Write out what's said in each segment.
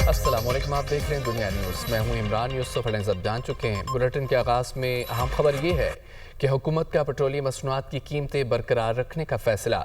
السلام علیکم، آپ دیکھ رہے ہیں دنیا نیوز۔ میں ہوں عمران یوسف۔ اب جان چکے ہیں بلیٹن کے آغاز میں اہم خبر یہ ہے کہ حکومت کا پیٹرولیم مصنوعات کی قیمتیں برقرار رکھنے کا فیصلہ۔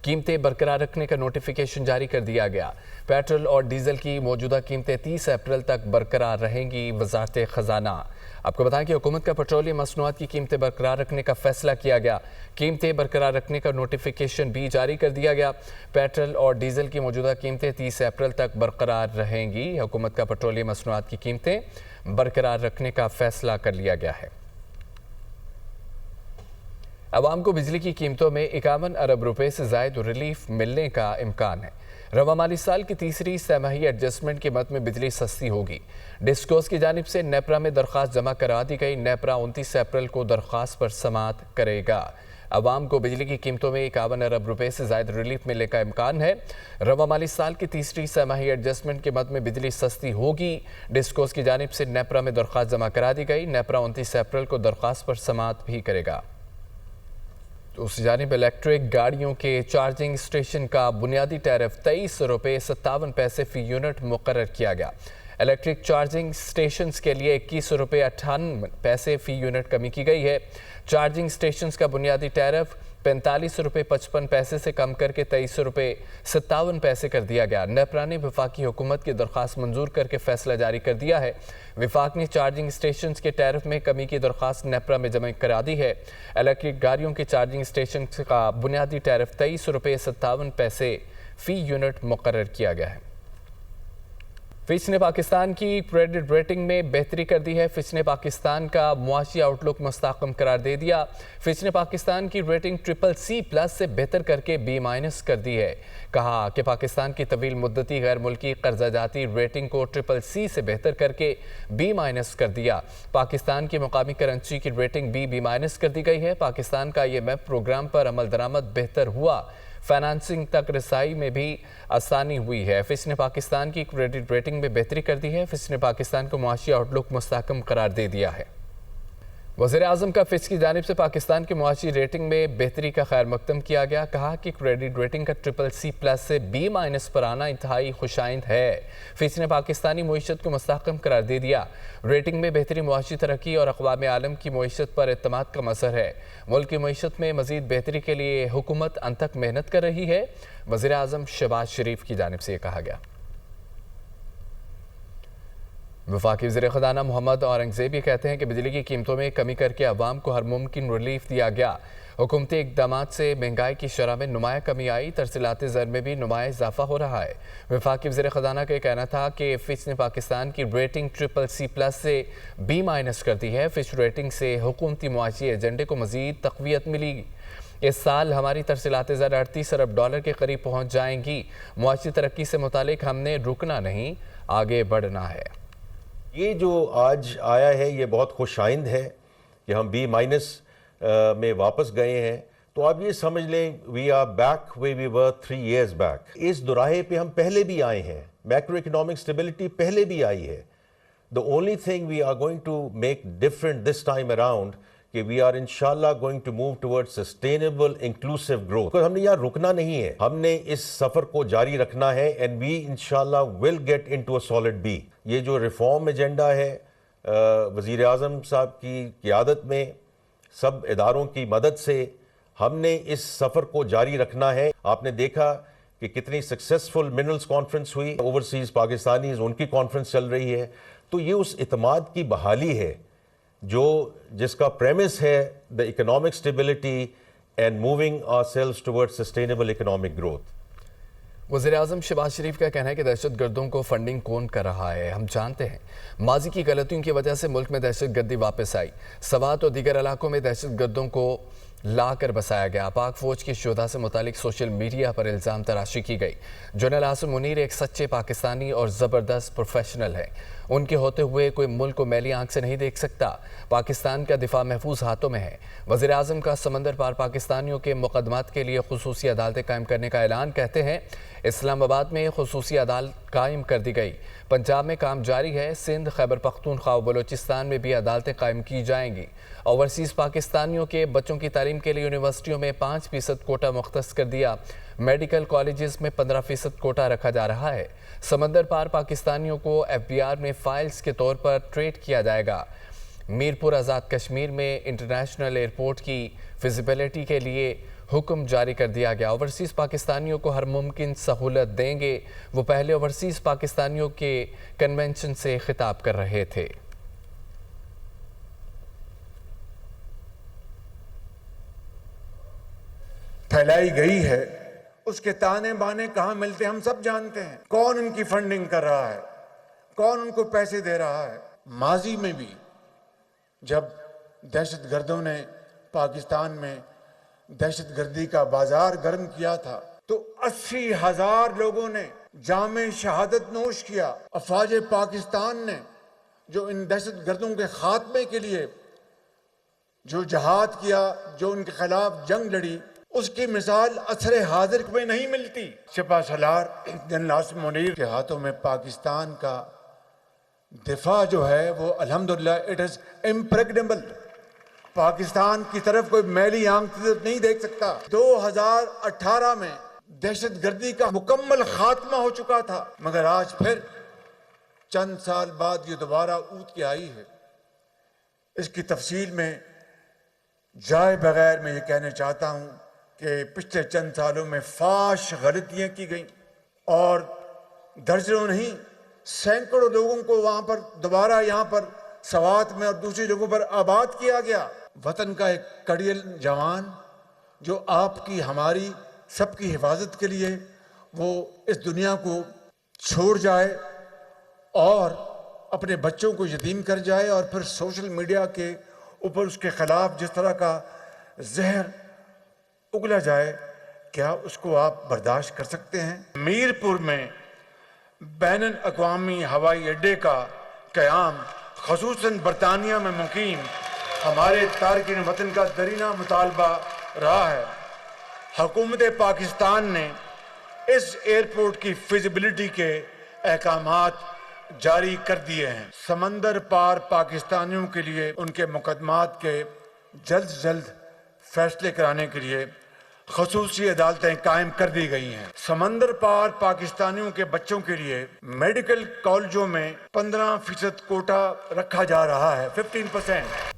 قیمتیں برقرار رکھنے کا نوٹیفیکیشن جاری کر دیا گیا۔ پیٹرول اور ڈیزل کی موجودہ قیمتیں 30 اپریل تک برقرار رہیں گی۔ وزارت خزانہ آپ کو بتائیں کہ حکومت کا پیٹرولیم مصنوعات کی قیمتیں برقرار رکھنے کا فیصلہ کیا گیا۔ قیمتیں برقرار رکھنے کا نوٹیفیکیشن بھی جاری کر دیا گیا۔ پیٹرول اور ڈیزل کی موجودہ قیمتیں 30 اپریل تک برقرار رہیں گی۔ حکومت کا پیٹرولیم مصنوعات کی قیمتیں برقرار رکھنے کا فیصلہ کر لیا گیا ہے۔ عوام کو بجلی کی قیمتوں میں 51 ارب روپے سے زائد ریلیف ملنے کا امکان ہے۔ رواں مالی سال کی تیسری سہ ماہی ایڈجسٹمنٹ کی مد میں بجلی سستی ہوگی۔ ڈسکوز کی جانب سے نیپرا میں درخواست جمع کرا دی گئی۔ نیپرا 29 اپریل کو درخواست پر سماعت کرے گا۔ عوام کو بجلی کی قیمتوں میں 51 ارب روپے سے زائد ریلیف ملنے کا امکان ہے۔ رواں مالی سال کی تیسری سہ ماہی ایڈجسٹمنٹ کی مد میں بجلی سستی ہوگی۔ ڈسکوز کی جانب سے نیپرا میں درخواست جمع کرا دی گئی۔ نیپرا 29 اپریل کو درخواست پر سماعت بھی کرے گا۔ دوسری جانب الیکٹرک گاڑیوں کے چارجنگ اسٹیشن کا بنیادی ٹیرف 23 روپے 57 پیسے فی یونٹ مقرر کیا گیا۔ الیکٹرک چارجنگ اسٹیشنز کے لیے 21 روپے 58 پیسے فی یونٹ کمی کی گئی ہے۔ چارجنگ اسٹیشنز کا بنیادی ٹیرف 45 روپے 55 پیسے سے کم کر کے 23 روپے 57 پیسے کر دیا گیا۔ نیپرا نے وفاقی حکومت کی درخواست منظور کر کے فیصلہ جاری کر دیا ہے۔ وفاق نے چارجنگ اسٹیشنز کے ٹیرف میں کمی کی درخواست نیپرا میں جمع کرا دی ہے۔ الیکٹرک گاڑیوں کے چارجنگ اسٹیشنز کا بنیادی ٹیرف 23 روپے 57 پیسے فی یونٹ مقرر کیا گیا ہے۔ فچ نے پاکستان کی کریڈٹ ریٹنگ میں بہتری کر دی ہے۔ فچ نے پاکستان کا معاشی آؤٹ لک مستحکم قرار دے دیا۔ فچ نے پاکستان کی ریٹنگ CCC+ سے بہتر کر کے B- کر دی ہے۔ کہا کہ پاکستان کی طویل مدتی غیر ملکی قرضہ جاتی ریٹنگ کو CCC سے بہتر کر کے B- کر دیا۔ پاکستان کی مقامی کرنسی کی ریٹنگ B- کر دی گئی ہے۔ پاکستان کا IMF پروگرام پر عمل درآمد بہتر ہوا۔ فائنانسنگ تک رسائی میں بھی آسانی ہوئی ہے۔ فچ نے پاکستان کی کریڈٹ ریٹنگ میں بہتری کر دی ہے۔ فچ نے پاکستان کو معاشی آؤٹ لک مستحکم قرار دے دیا ہے۔ وزیر اعظم کا فچ کی جانب سے پاکستان کی معاشی ریٹنگ میں بہتری کا خیر مقدم کیا گیا۔ کہا کہ کریڈٹ ریٹنگ کا CCC+ سے B- پر آنا انتہائی خوش آئند ہے۔ فچ نے پاکستانی معیشت کو مستحکم قرار دے دیا۔ ریٹنگ میں بہتری معاشی ترقی اور اقوام عالم کی معیشت پر اعتماد کا مظہر ہے۔ ملک کی معیشت میں مزید بہتری کے لیے حکومت انتھک محنت کر رہی ہے۔ وزیر اعظم شہباز شریف کی جانب سے یہ کہا گیا۔ وفاقی وزیر خزانہ محمد اورنگزیب یہ کہتے ہیں کہ بجلی کی قیمتوں میں کمی کر کے عوام کو ہر ممکن ریلیف دیا گیا۔ حکومتی اقدامات سے مہنگائی کی شرح میں نمایاں کمی آئی۔ ترسیلات زر میں بھی نمایاں اضافہ ہو رہا ہے۔ وفاقی وزیر خزانہ کا یہ کہنا تھا کہ فچ نے پاکستان کی ریٹنگ CCC+ سے B- کر دی ہے۔ فچ ریٹنگ سے حکومتی معاشی ایجنڈے کو مزید تقویت ملی گی۔ اس سال ہماری ترسیلات زر 38 ارب ڈالر کے قریب پہنچ جائیں گی۔ معاشی ترقی سے متعلق ہم نے رکنا نہیں، آگے بڑھنا ہے۔ یہ جو آج آیا ہے یہ بہت خوش آئند ہے کہ ہم B- میں واپس گئے ہیں۔ تو آپ یہ سمجھ لیں we are back way we were 3 years back. اس دوراہے پہ ہم پہلے بھی آئے ہیں۔ میکرو اکنامک سٹیبلٹی پہلے بھی آئی ہے۔ The only thing we are going to make different this time around کہ we are inshallah going to move towards sustainable inclusive growth۔ ہم نے یہاں رکنا نہیں ہے، ہم نے اس سفر کو جاری رکھنا ہے and we inshallah will get into a solid B۔ یہ جو ریفارم ایجنڈا ہے وزیر اعظم صاحب کی قیادت میں سب اداروں کی مدد سے ہم نے اس سفر کو جاری رکھنا ہے۔ آپ نے دیکھا کہ کتنی سکسیسفل منرلز کانفرنس ہوئی، اوورسیز پاکستانیز ان کی کانفرنس چل رہی ہے۔ تو یہ اس اعتماد کی بحالی ہے جس کا پریمس ہے the economic stability and moving ourselves towards sustainable economic growth۔ وزیر اعظم شہباز شریف کا کہنا ہے کہ دہشت گردوں کو فنڈنگ کون کر رہا ہے؟ ہم جانتے ہیں۔ ماضی کی غلطیوں کی وجہ سے ملک میں دہشت گردی واپس آئی۔ سوات اور دیگر علاقوں میں دہشت گردوں کو لا کر بسایا گیا۔ پاک فوج کے شہداء سے متعلق سوشل میڈیا پر الزام تراشی کی گئی۔ جنرل عاصم منیر ایک سچے پاکستانی اور زبردست پروفیشنل ہیں۔ ان کے ہوتے ہوئے کوئی ملک کو میلی آنکھ سے نہیں دیکھ سکتا۔ پاکستان کا دفاع محفوظ ہاتھوں میں ہے۔ وزیر اعظم کا سمندر پار پاکستانیوں کے مقدمات کے لیے خصوصی عدالتیں قائم کرنے کا اعلان کہتے ہیں۔ اسلام آباد میں خصوصی عدالت قائم کر دی گئی۔ پنجاب میں کام جاری ہے۔ سندھ، خیبر پختونخوا و بلوچستان میں بھی عدالتیں قائم کی جائیں گی۔ اوورسیز پاکستانیوں کے بچوں کی تعلیم تعلیم کے لیے یونیورسٹیوں میں 5% کوٹا مختص کر دیا۔ میڈیکل کالجز میں 15% کوٹا رکھا جا رہا ہے۔ سمندر پار پاکستانیوں کو FBR میں فائلز کے طور پر ٹریٹ کیا جائے گا۔ میرپور آزاد کشمیر میں انٹرنیشنل ایئرپورٹ کی فیزیبلٹی کے لیے حکم جاری کر دیا گیا۔ اوورسیز پاکستانیوں کو ہر ممکن سہولت دیں گے۔ وہ پہلے اوورسیز پاکستانیوں کے کنونشن سے خطاب کر رہے تھے۔ پھیلائی گئی ہے، اس کے تانے بانے کہاں ملتے ہم سب جانتے ہیں۔ کون ان کی فنڈنگ کر رہا ہے، کون ان کو پیسے دے رہا ہے۔ ماضی میں بھی جب دہشت گردوں نے پاکستان میں دہشت گردی کا بازار گرم کیا تھا تو 80,000 لوگوں نے جام شہادت نوش کیا۔ افواج پاکستان نے جو ان دہشت گردوں کے خاتمے کے لیے جو جہاد کیا، جو ان کے خلاف جنگ لڑی، اس کی مثال عصر حاضر میں نہیں ملتی۔ سپہ سالار جنرل عاصم منیر کے ہاتھوں میں پاکستان کا دفاع جو ہے وہ الحمدللہ اٹ از امپریگنیبل۔ پاکستان کی طرف کوئی میلی آنکھ نہیں دیکھ سکتا۔ 2018 میں دہشت گردی کا مکمل خاتمہ ہو چکا تھا، مگر آج پھر چند سال بعد یہ دوبارہ اٹھ کے آئی ہے۔ اس کی تفصیل میں جائے بغیر میں یہ کہنا چاہتا ہوں کہ پچھلے چند سالوں میں فاش غلطیاں کی گئیں اور درجنوں نہیں سینکڑوں لوگوں کو وہاں پر دوبارہ یہاں پر سوات میں اور دوسری جگہوں پر آباد کیا گیا۔ وطن کا ایک کڑیل جوان جو آپ کی ہماری سب کی حفاظت کے لیے وہ اس دنیا کو چھوڑ جائے اور اپنے بچوں کو یتیم کر جائے اور پھر سوشل میڈیا کے اوپر اس کے خلاف جس طرح کا زہر اگلا جائے، کیا اس کو آپ برداشت کر سکتے ہیں؟ میرپور میں بین الاقوامی ہوائی اڈے کا قیام خصوصاً برطانیہ میں مقیم ہمارے تارکین وطن کا درینہ مطالبہ رہا ہے۔ حکومت پاکستان نے اس ایئرپورٹ کی فیزیبلٹی کے احکامات جاری کر دیے ہیں۔ سمندر پار پاکستانیوں کے لیے ان کے مقدمات کے جلد سے جلد فیصلے کرانے کے لیے خصوصی عدالتیں قائم کر دی گئی ہیں۔ سمندر پار پاکستانیوں کے بچوں کے لیے میڈیکل کالجوں میں 15% کوٹا رکھا جا رہا ہے، 15%۔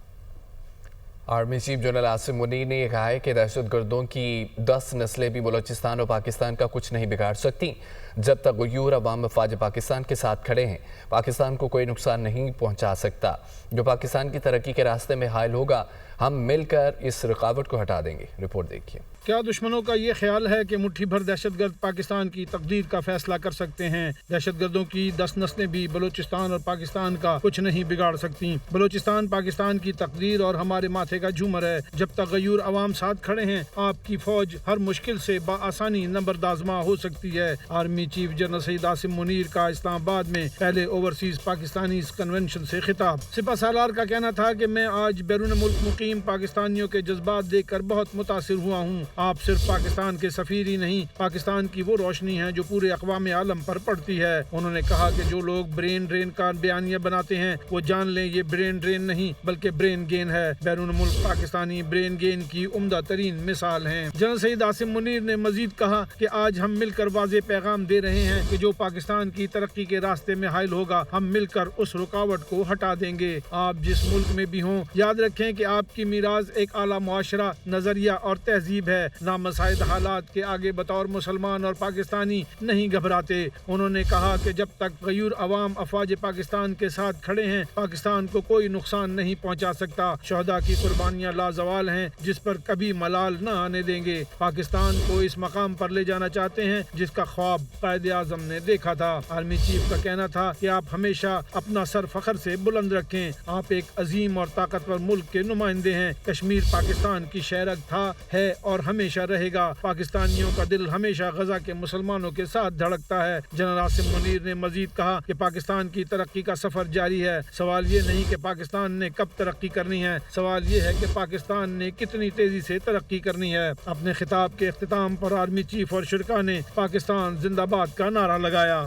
Army chief general Asim Munir نے یہ کہا ہے کہ دہشت گردوں کی 10 نسلیں بھی بلوچستان اور پاکستان کا کچھ نہیں بگاڑ سکتی۔ جب تک غیور عوام افواج پاکستان کے ساتھ کھڑے ہیں، پاکستان کو کوئی نقصان نہیں پہنچا سکتا۔ جو پاکستان کی ترقی کے راستے میں حائل ہوگا، ہم مل کر اس رکاوٹ کو ہٹا دیں گے۔ رپورٹ دیکھیے۔ کیا دشمنوں کا یہ خیال ہے کہ مٹھی بھر دہشت گرد پاکستان کی تقدیر کا فیصلہ کر سکتے ہیں؟ دہشت گردوں کی 10 نسلیں بھی بلوچستان اور پاکستان کا کچھ نہیں بگاڑ سکتی۔ بلوچستان پاکستان کی تقدیر اور ہمارے ماتھے کا جھومر ہے۔ جب تک غیور عوام ساتھ کھڑے ہیں، آپ کی فوج ہر مشکل سے بآسانی نبردآزما ہو سکتی ہے۔ Army chief general Syed Asim Munir کا اسلام آباد میں پہلے اوورسیز پاکستانی کنونشن سے خطاب۔ سپہ سالار کا کہنا تھا کہ میں آج بیرون ملک مقیم پاکستانیوں کے جذبات دیکھ کر بہت متاثر ہوا ہوں۔ آپ صرف پاکستان کے سفیر ہی نہیں، پاکستان کی وہ روشنی ہے جو پورے اقوام عالم پر پڑتی ہے۔ انہوں نے کہا کہ جو لوگ برین ڈرین کا بیانیہ بناتے ہیں وہ جان لیں یہ برین ڈرین نہیں بلکہ برین گین ہے۔ بیرون ملک پاکستانی برین گین کی عمدہ ترین مثال ہیں۔ جنرل سید عاصم منیر نے مزید کہا کہ آج ہم مل کر واضح پیغام دے رہے ہیں کہ جو پاکستان کی ترقی کے راستے میں حائل ہوگا، ہم مل کر اس رکاوٹ کو ہٹا دیں گے۔ آپ جس ملک میں بھی ہوں، یاد رکھیں کہ آپ کی میراث ایک اعلیٰ معاشرہ، نظریہ اور تہذیب ہے۔ نامساعد حالات کے آگے بطور مسلمان اور پاکستانی نہیں گھبراتے۔ انہوں نے کہا کہ جب تک غیور عوام افواج پاکستان کے ساتھ کھڑے ہیں، پاکستان کو کوئی نقصان نہیں پہنچا سکتا۔ شہداء کی قربانیاں لازوال ہیں جس پر کبھی ملال نہ آنے دیں گے۔ پاکستان کو اس مقام پر لے جانا چاہتے ہیں جس کا خواب قائد اعظم نے دیکھا تھا۔ آرمی چیف کا کہنا تھا کہ آپ ہمیشہ اپنا سر فخر سے بلند رکھیں۔ آپ ایک عظیم اور طاقتور ملک کے نمائندے ہیں۔ کشمیر پاکستان کی شہرگ تھا، ہے اور ہمیشہ رہے گا۔ پاکستانیوں کا دل ہمیشہ غزہ کے مسلمانوں کے ساتھ دھڑکتا ہے۔ جنرل عاصم منیر نے مزید کہا کہ پاکستان کی ترقی کا سفر جاری ہے۔ سوال یہ نہیں کہ پاکستان نے کب ترقی کرنی ہے، سوال یہ ہے کہ پاکستان نے کتنی تیزی سے ترقی کرنی ہے۔ اپنے خطاب کے اختتام پر آرمی چیف اور شرکاء نے پاکستان زندہ باد کا نعرہ لگایا۔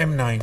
M9